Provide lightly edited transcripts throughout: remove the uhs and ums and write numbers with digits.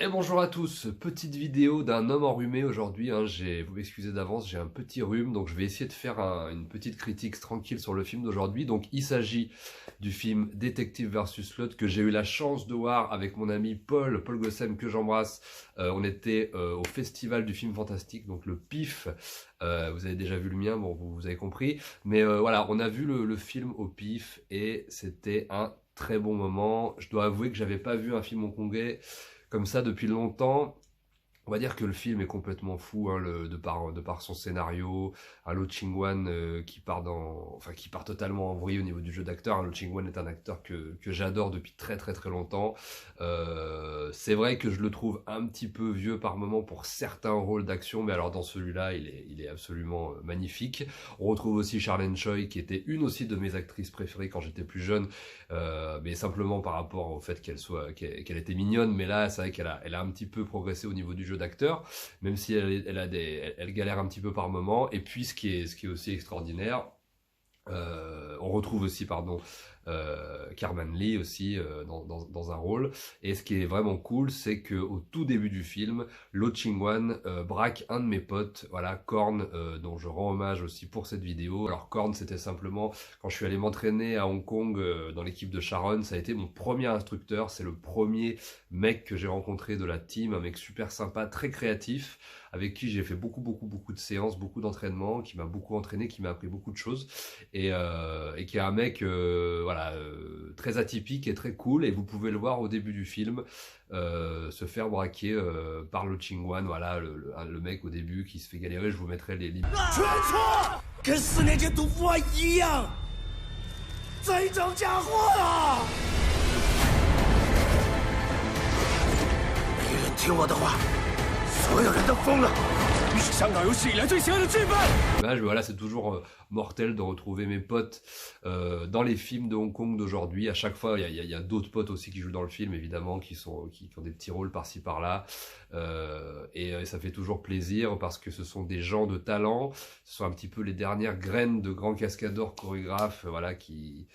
Et bonjour à tous, petite vidéo d'un homme enrhumé aujourd'hui, vous m'excusez d'avance, j'ai un petit rhume, donc je vais essayer de faire une petite critique tranquille sur le film d'aujourd'hui. Donc il s'agit du film Détective versus Slot que j'ai eu la chance de voir avec mon ami Paul Gossem que j'embrasse. On était au festival du film fantastique, donc le PIF, vous avez déjà vu le mien, bon vous avez compris. Mais voilà, on a vu le film au PIF et c'était un très bon moment. Je dois avouer que j'avais pas vu un film hongkongais comme ça depuis longtemps. On va dire que le film est complètement fou, de par son scénario, Lo Ching-wan qui part totalement en vrille au niveau du jeu d'acteur. Lo Ching-wan est un acteur que j'adore depuis très très très longtemps. C'est vrai que je le trouve un petit peu vieux par moment pour certains rôles d'action, mais alors dans celui-là, il est absolument magnifique. On retrouve aussi Charlene Choi, qui était une aussi de mes actrices préférées quand j'étais plus jeune, mais simplement par rapport au fait qu'elle était mignonne. Mais là, c'est vrai qu'elle a un petit peu progressé au niveau du jeu d'acteur, même si elle galère un petit peu par moment. Et puis ce qui est aussi extraordinaire, on retrouve aussi Carman Lee aussi dans un rôle. Et ce qui est vraiment cool, c'est que au tout début du film, Lo Ching-wan braque un de mes potes, voilà, Korn, dont je rends hommage aussi pour cette vidéo. Alors Korn, c'était simplement quand je suis allé m'entraîner à Hong Kong dans l'équipe de Sharon, ça a été mon premier instructeur, c'est le premier mec que j'ai rencontré de la team, un mec super sympa, très créatif, avec qui j'ai fait beaucoup de séances, beaucoup d'entraînements, qui m'a beaucoup entraîné, qui m'a appris beaucoup de choses, et qui est un mec très atypique et très cool. Et vous pouvez le voir au début du film se faire braquer par Lo Ching-wan, voilà, le mec au début qui se fait galérer. Je vous mettrai les livres. Voilà, c'est toujours mortel de retrouver mes potes dans les films de Hong Kong d'aujourd'hui. À chaque fois, il y a d'autres potes aussi qui jouent dans le film, évidemment, qui ont des petits rôles par-ci par-là. Et ça fait toujours plaisir parce que ce sont des gens de talent. Ce sont un petit peu les dernières graines de grands cascadeurs, chorégraphes, voilà, qui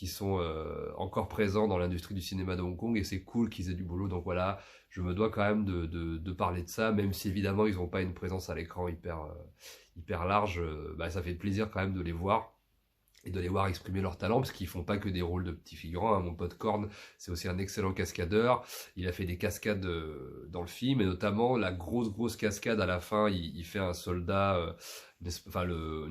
sont encore présents dans l'industrie du cinéma de Hong Kong, et c'est cool qu'ils aient du boulot. Donc voilà, je me dois quand même de parler de ça, même si évidemment ils n'ont pas une présence à l'écran hyper large. Ça fait plaisir quand même de les voir et de les voir exprimer leur talent, parce qu'ils font pas que des rôles de petits figurants, hein. Mon pote Korn, c'est aussi un excellent cascadeur. Il a fait des cascades dans le film, et notamment la grosse cascade à la fin. Il fait un soldat, une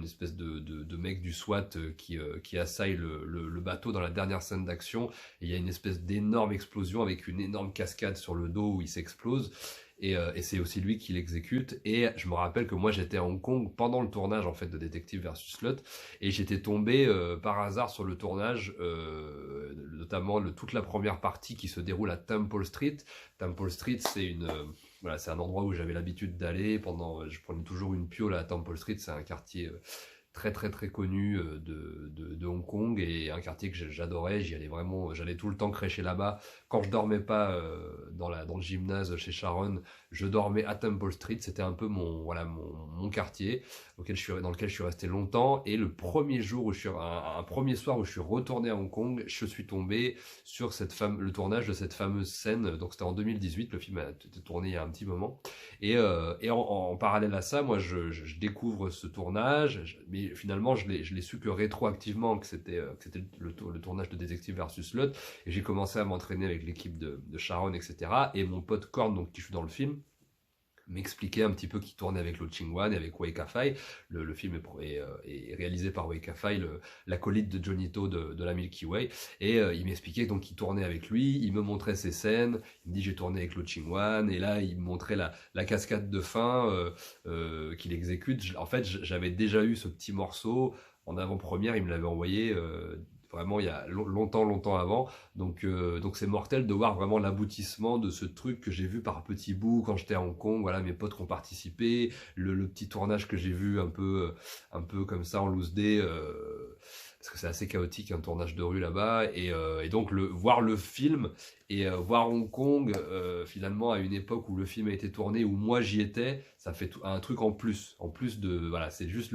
espèce de mec du SWAT qui assaille le bateau dans la dernière scène d'action. Et il y a une espèce d'énorme explosion avec une énorme cascade sur le dos où il s'explose. Et c'est aussi lui qui l'exécute. Et je me rappelle que moi j'étais à Hong Kong pendant le tournage en fait de Détective versus Slot, et j'étais tombé par hasard sur le tournage, notamment toute la première partie qui se déroule à Temple Street. Temple Street, c'est un endroit où j'avais l'habitude d'aller je prenais toujours une piole à Temple Street. C'est un quartier très connu de Hong Kong, et un quartier que j'adorais. J'allais tout le temps crêcher là-bas. Quand je dormais pas dans le gymnase chez Sharon, je dormais à Temple Street. C'était un peu mon quartier dans lequel je suis resté longtemps. Et le premier jour un premier soir où je suis retourné à Hong Kong, je suis tombé sur le tournage de cette fameuse scène. Donc c'était en 2018, le film a été tourné il y a un petit moment. Et en parallèle à ça, moi je découvre ce tournage, mais finalement je l'ai su que rétroactivement, que c'était le tournage de Détective versus Slot. Et j'ai commencé à m'entraîner avec l'équipe de Sharon, etc. Et mon pote Korn, donc qui joue dans le film, m'expliquer un petit peu qui tournait avec Lo Ching-wan et avec Wei Ka-fai. Le film est réalisé par Wei Ka-fai, l'acolyte de Johnny To de la Milky Way. Et il m'expliquait donc qu'il tournait avec lui, il me montrait ses scènes, il me dit j'ai tourné avec Lo Ching-wan, et là il me montrait la cascade de fin qu'il exécute. En fait, j'avais déjà eu ce petit morceau en avant-première, il me l'avait envoyé vraiment il y a longtemps avant. Donc c'est mortel de voir vraiment l'aboutissement de ce truc que j'ai vu par petits bouts quand j'étais à Hong Kong. Voilà, mes potes qui ont participé, le petit tournage que j'ai vu un peu comme ça en loose day, parce que c'est assez chaotique un tournage de rue là-bas, et donc voir le film et voir Hong Kong finalement à une époque où le film a été tourné, où moi j'y étais, ça fait un truc en plus de voilà, c'est juste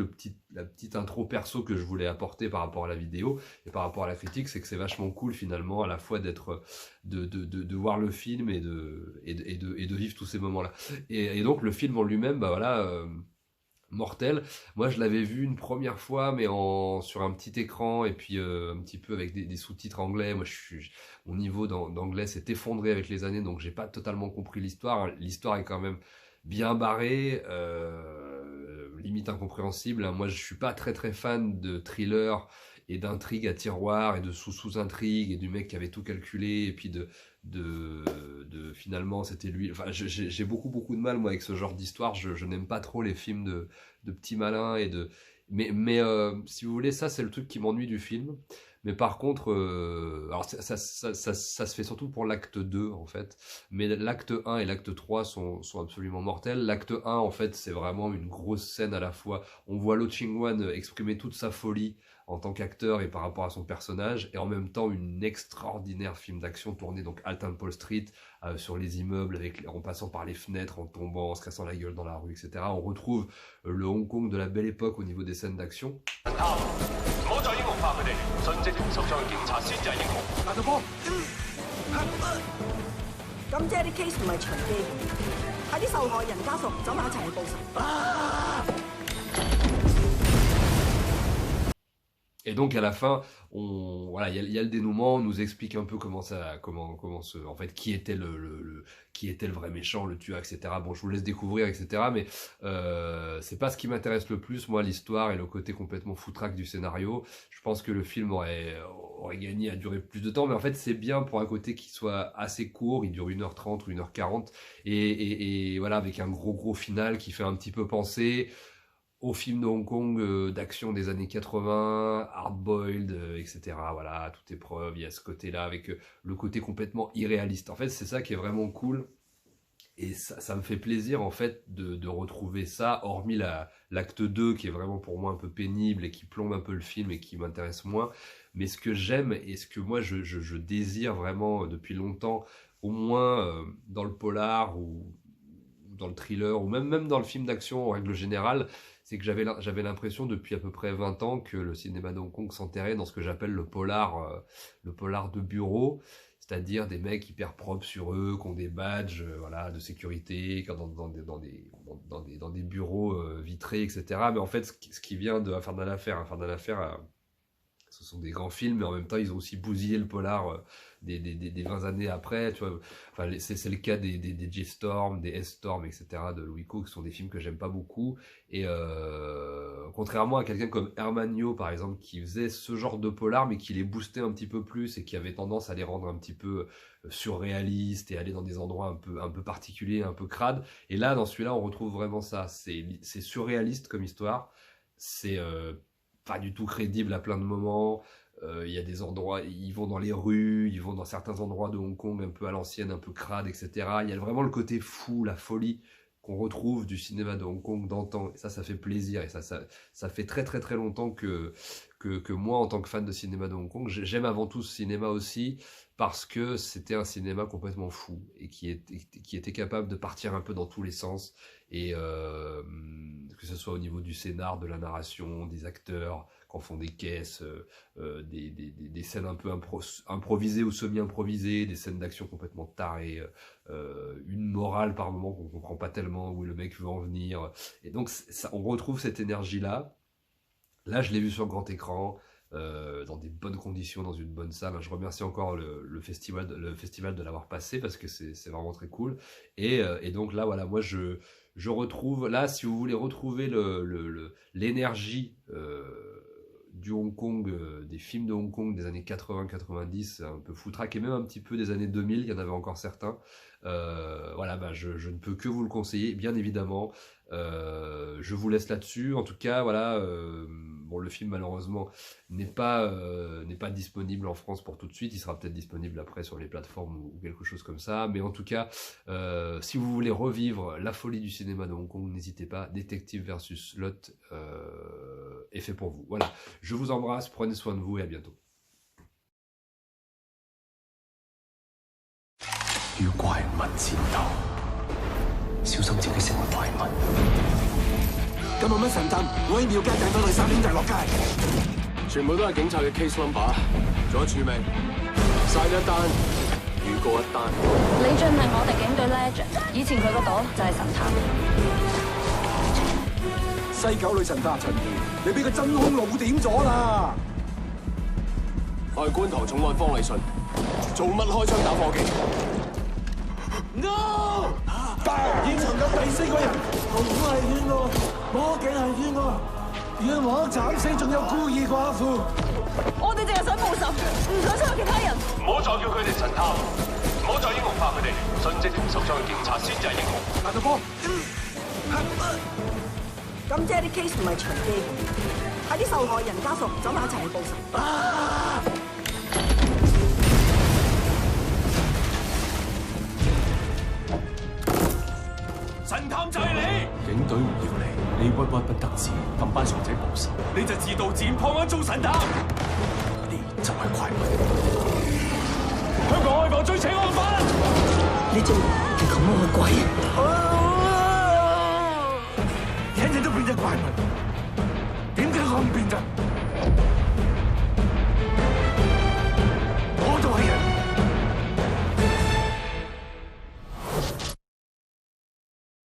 la petite intro perso que je voulais apporter par rapport à la vidéo et par rapport à la critique, c'est que c'est vachement cool finalement à la fois de voir le film et de vivre tous ces moments-là. Et donc le film en lui-même, bah voilà. Mortel. Moi, je l'avais vu une première fois, mais sur un petit écran et puis un petit peu avec des sous-titres anglais. Moi, mon niveau d'anglais s'est effondré avec les années, donc j'ai pas totalement compris l'histoire. L'histoire est quand même bien barrée, limite incompréhensible. Moi, je suis pas très très fan de thriller et d'intrigues à tiroir et de sous-intrigues et du mec qui avait tout calculé et puis finalement c'était lui. Enfin, j'ai beaucoup de mal moi avec ce genre d'histoire. Je n'aime pas trop les films de petits malins mais si vous voulez, ça c'est le truc qui m'ennuie du film. Mais par contre, alors ça se fait surtout pour l'acte 2 en fait. Mais l'acte 1 et l'acte 3 sont absolument mortels. L'acte 1 en fait c'est vraiment une grosse scène à la fois. On voit Lo Ching-wan exprimer toute sa folie en tant qu'acteur et par rapport à son personnage, et en même temps une extraordinaire film d'action tourné donc à Temple Street, sur les immeubles, en passant par les fenêtres, en tombant, en se cassant la gueule dans la rue, etc. On retrouve le Hong Kong de la belle époque au niveau des scènes d'action. Et donc à la fin, voilà, il y a le dénouement, on nous explique un peu en fait, qui était qui était le vrai méchant, le tueur, etc. Bon, je vous laisse découvrir, etc. Mais c'est pas ce qui m'intéresse le plus, moi, l'histoire et le côté complètement foutraque du scénario. Je pense que le film aurait gagné à durer plus de temps, mais en fait, c'est bien pour un côté qui soit assez court, il dure 1h30 ou 1h40, et voilà, avec un gros final qui fait un petit peu penser au film de Hong Kong d'action des années 80, hard-boiled, etc. Voilà, toute épreuve, il y a ce côté-là avec le côté complètement irréaliste. En fait, c'est ça qui est vraiment cool. Et ça me fait plaisir, en fait, de retrouver ça, hormis l'acte 2, qui est vraiment pour moi un peu pénible et qui plombe un peu le film et qui m'intéresse moins. Mais ce que j'aime et ce que moi je désire vraiment depuis longtemps, au moins dans le polar ou dans le thriller, ou même dans le film d'action en règle générale, c'est que j'avais l'impression depuis à peu près 20 ans que le cinéma de Hong Kong s'enterrait dans ce que j'appelle le polar de bureau, c'est-à-dire des mecs hyper propres sur eux, qui ont des badges voilà, de sécurité, dans des bureaux vitrés, etc. Mais en fait, ce qui vient de Infernal Affair, ce sont des grands films, mais en même temps, ils ont aussi bousillé le polar des 20 années après. Tu vois. Enfin, c'est le cas des J-Storm, des S-Storm, etc., de Louis Koo, qui sont des films que j'aime pas beaucoup. Et contrairement à quelqu'un comme Herman Yo, par exemple, qui faisait ce genre de polar, mais qui les boostait un petit peu plus et qui avait tendance à les rendre un petit peu surréalistes et aller dans des endroits un peu particuliers, un peu crades. Et là, dans celui-là, on retrouve vraiment ça. C'est surréaliste comme histoire. C'est pas du tout crédible à plein de moments. Il y a des endroits, ils vont dans les rues, ils vont dans certains endroits de Hong Kong un peu à l'ancienne, un peu crade, etc. Il y a vraiment le côté fou, la folie qu'on retrouve du cinéma de Hong Kong d'antan. Et ça fait plaisir. Et ça fait très longtemps que moi, en tant que fan de cinéma de Hong Kong, j'aime avant tout ce cinéma aussi parce que c'était un cinéma complètement fou et qui était capable de partir un peu dans tous les sens. Et que ce soit au niveau du scénar, de la narration, des acteurs qui en font des caisses, des scènes un peu improvisées ou semi-improvisées, des scènes d'action complètement tarées, une morale par moment qu'on comprend pas tellement, où le mec veut en venir. Et donc on retrouve cette énergie-là. Là, je l'ai vu sur grand écran, dans des bonnes conditions, dans une bonne salle. Je remercie encore le festival de l'avoir passé parce que c'est vraiment très cool. Et donc là, voilà, moi je retrouve, là, si vous voulez retrouver l'énergie du Hong Kong, des films de Hong Kong des années 80-90, un peu foutraque, et même un petit peu des années 2000, il y en avait encore certains. Voilà, bah, je ne peux que vous le conseiller, bien évidemment. Je vous laisse là-dessus. En tout cas, voilà. Bon, le film malheureusement n'est pas disponible en France pour tout de suite. Il sera peut-être disponible après sur les plateformes ou quelque chose comme ça. Mais en tout cas, si vous voulez revivre la folie du cinéma de Hong Kong, n'hésitez pas. Détective versus Lot est fait pour vous. Voilà, je vous embrasse, prenez soin de vous et à bientôt. 與怪物戰鬥，小心自己成為怪物。今日乜神探？我喺廟街掟咗佢3兄弟落街，全部都係警察嘅 case number， 仲有署名，晒一單，遇過一單。李俊係我哋警隊 legend， 以前佢個朵就係神探。西九女神探陳怡，你俾個真兇老點咗啦！我係觀塘重案方禮信，做乜開槍打夥計 ？No！ 現場有第4個人，紅褲係冤案，魔警係冤案，冤枉慘死，仲有孤兒寡婦。我哋淨係想報仇，唔想傷害其他人。唔好再叫佢哋神探，唔好再英雄化佢哋，盡職同受傷嘅警察先至係英雄。大波，咁即係啲 case 唔係隨機，係啲受害人家屬走埋一齊去報仇。神探就係你，警隊唔要你，你屈屈不得志，氹班傻仔報仇，你就自導自演破案做神探。你就係怪物。香港開放追扯案犯，你做係咁嘅鬼？人人都變咗怪物，點解我唔變啫？